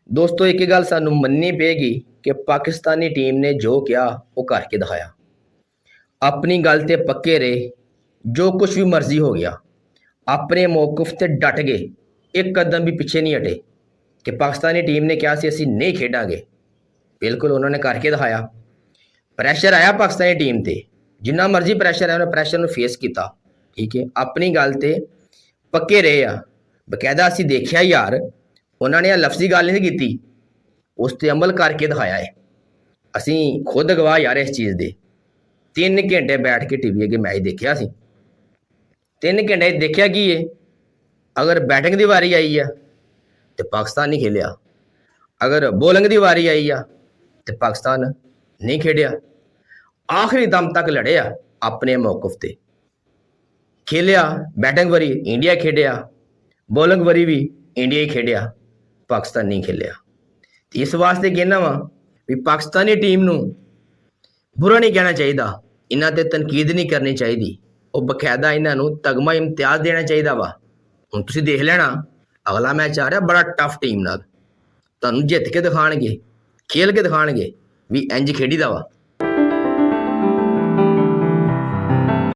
ਦੋਸਤੋ ਇੱਕ ਗੱਲ ਸਾਨੂੰ ਮੰਨਣੀ ਪਏਗੀ ਕਿ ਪਾਕਿਸਤਾਨੀ ਟੀਮ ਨੇ ਜੋ ਕਿਹਾ ਉਹ ਕਰਕੇ ਦਿਖਾਇਆ। ਆਪਣੀ ਗੱਲ ਤੇ ਪੱਕੇ ਰਹੇ, ਜੋ ਕੁਝ ਵੀ ਮਰਜ਼ੀ ਹੋ ਗਿਆ ਆਪਣੇ ਮੌਕਫ ਤੇ ਡਟ ਗਏ, ਇੱਕ ਕਦਮ ਵੀ ਪਿੱਛੇ ਨਹੀਂ ਹਟੇ ਕਿ ਪਾਕਿਸਤਾਨੀ ਟੀਮ ਨੇ ਕਿਹਾ ਸੀ ਅਸੀਂ ਨਹੀਂ ਖੇਡਾਂਗੇ, ਬਿਲਕੁਲ ਉਹਨਾਂ ਨੇ ਕਰਕੇ ਦਿਖਾਇਆ। ਪ੍ਰੈਸ਼ਰ ਆਇਆ ਪਾਕਿਸਤਾਨੀ ਟੀਮ ਤੇ, ਜਿੰਨਾ ਮਰਜ਼ੀ ਪ੍ਰੈਸ਼ਰ ਆਇਆ ਉਹਨੇ ਪ੍ਰੈਸ਼ਰ ਨੂੰ ਫੇਸ ਕੀਤਾ। ਠੀਕ ਹੈ, ਆਪਣੀ ਗੱਲ ਤੇ ਪੱਕੇ ਰਹੇ ਆ। ਬਕਾਇਦਾ ਅਸੀਂ ਦੇਖਿਆ ਯਾਰ, ਉਹਨਾਂ ਨੇ ਇਹ ਲਫ਼ਜ਼ੀ ਗੱਲ ਨਹੀਂ ਕੀਤੀ, ਉਸ ਤੇ ਅਮਲ ਕਰਕੇ ਦਿਖਾਇਆ ਹੈ। ਅਸੀਂ ਖੁਦ ਗਵਾਹ ਯਾਰ ਇਸ ਚੀਜ਼ ਦੇ। 3 ਘੰਟੇ ਬੈਠ ਕੇ ਟੀਵੀ ਅੱਗੇ ਮੈਚ ਦੇਖਿਆ ਸੀ। 3 ਘੰਟੇ ਦੇਖਿਆ ਕੀ ਹੈ, ਅਗਰ ਬੈਟਿੰਗ ਦੀ ਵਾਰੀ ਆਈ ਆ ਤੇ ਪਾਕਿਸਤਾਨ ਨਹੀਂ ਖੇਲਿਆ, ਅਗਰ ਬੋਲਿੰਗ ਦੀ ਵਾਰੀ ਆਈ ਆ ਤੇ ਪਾਕਿਸਤਾਨ ਨਹੀਂ ਖੇਡਿਆ। ਆਖਰੀ ਦਮ ਤੱਕ ਲੜਿਆ ਆਪਣੇ ਮੌਕਫ ਤੇ, ਖੇਲਿਆ। ਬੈਟਿੰਗ ਵਾਰੀ ਇੰਡੀਆ ਖੇਡਿਆ, ਬੋਲਿੰਗ ਵਾਰੀ ਵੀ ਇੰਡੀਆ ਹੀ ਖੇਡਿਆ, ਪਾਕਿਸਤਾਨ ਨਹੀਂ ਖੇਲਿਆ। ਤੇ ਇਸ ਵਾਸਤੇ ਕਹਿੰਦਾ ਵਾਂ ਵੀ ਪਾਕਿਸਤਾਨੀ ਟੀਮ ਨੂੰ ਬੁਰਾ ਨਹੀਂ ਕਹਿਣਾ ਚਾਹੀਦਾ, ਇਹਨਾਂ ਤੇ ਤਨਕੀਦ ਨਹੀਂ ਕਰਨੀ ਚਾਹੀਦੀ, ਉਹ ਬਕਾਇਦਾ ਇਹਨਾਂ ਨੂੰ ਤਗਮਾ ਇਮਤਿਆਜ਼ ਦੇਣਾ ਚਾਹੀਦਾ ਵਾ। ਹੁਣ ਤੁਸੀਂ ਦੇਖ ਲੈਣਾ ਅਗਲਾ ਮੈਚ ਆ ਰਿਹਾ ਬੜਾ ਟਫ ਟੀਮ ਨਾਲ, ਤੁਹਾਨੂੰ ਜਿੱਤ ਕੇ ਦਿਖਾਣਗੇ, ਖੇਲ ਕੇ ਦਿਖਾਣਗੇ ਵੀ ਇੰਜ ਖੇਡੀਦਾ ਵਾ।